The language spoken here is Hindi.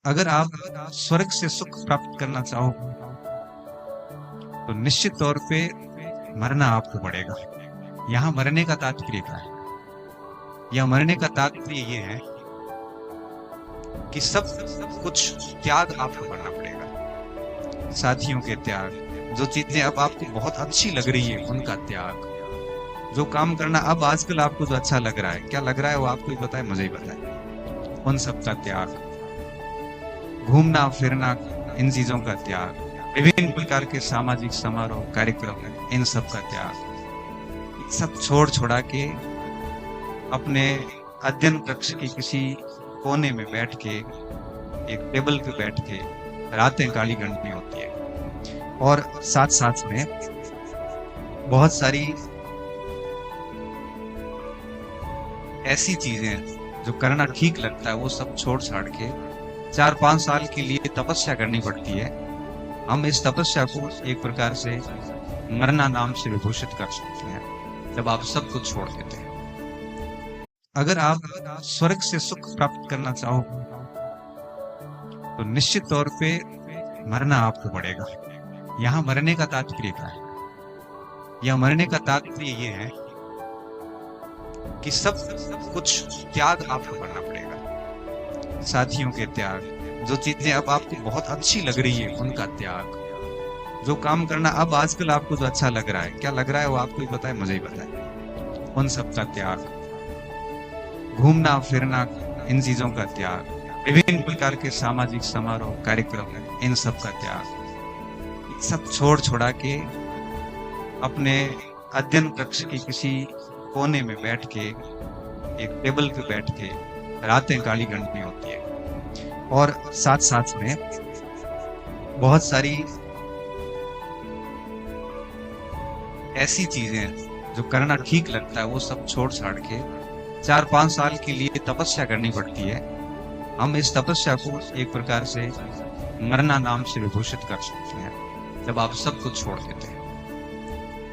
अगर आप स्वर्ग से सुख प्राप्त करना चाहो तो निश्चित तौर पे मरना आपको पड़ेगा। यहाँ मरने का तात्पर्य क्या है? या मरने का तात्पर्य ये है कि सब कुछ त्याग आपको करना पड़ेगा। साथियों के त्याग, जो चीजें अब आपको बहुत अच्छी लग रही है उनका त्याग, जो काम करना अब आजकल आपको जो अच्छा लग रहा है, क्या लग रहा है वो आपको ही पता है, मुझे ही पता है, उन सब का त्याग। घूमना फिरना, इन चीजों का त्याग। विभिन्न प्रकार के सामाजिक समारोह कार्यक्रम, इन सब का त्याग। सब छोड़ छुड़ा के अपने अध्ययन कक्ष की किसी कोने में बैठ के, एक टेबल पे बैठ के रातें काली गणनी होती है। और साथ साथ में बहुत सारी ऐसी चीजें जो करना ठीक लगता है वो सब छोड़ छाड़ के 4-5 साल के लिए तपस्या करनी पड़ती है। हम इस तपस्या को एक प्रकार से मरना नाम से विभूषित कर सकते हैं, जब आप सब कुछ छोड़ देते हैं। अगर आप स्वर्ग से सुख प्राप्त करना चाहो तो निश्चित तौर पे मरना आपको पड़ेगा। यहाँ मरने का तात्पर्य क्या है? या मरने का तात्पर्य ये है कि सब कुछ त्याग आपको करना पड़ेगा। साथियों के त्याग, जो चीजें अब आपको बहुत अच्छी लग रही है उनका त्याग। जो काम करना अब आजकल आपको जो अच्छा लग रहा है, क्या लग रहा है वो आपको ही पता है, मुझे ही पता है, उन सब का त्याग। घूमना फिरना, इन चीजों का त्याग। विभिन्न प्रकार के सामाजिक समारोह कार्यक्रम, इन सब का त्याग। सब छोड़ छुड़ा के अपने अध्ययन कक्ष की किसी कोने में बैठ के, एक टेबल पे बैठ के रातें काली गणनी होती है। और साथ साथ में बहुत सारी ऐसी चीजें जो करना ठीक लगता है वो सब छोड़ छाड़ के 4-5 साल के लिए तपस्या करनी पड़ती है। हम इस तपस्या को एक प्रकार से मरना नाम से विभूषित कर सकते हैं, जब आप सब कुछ छोड़ देते हैं।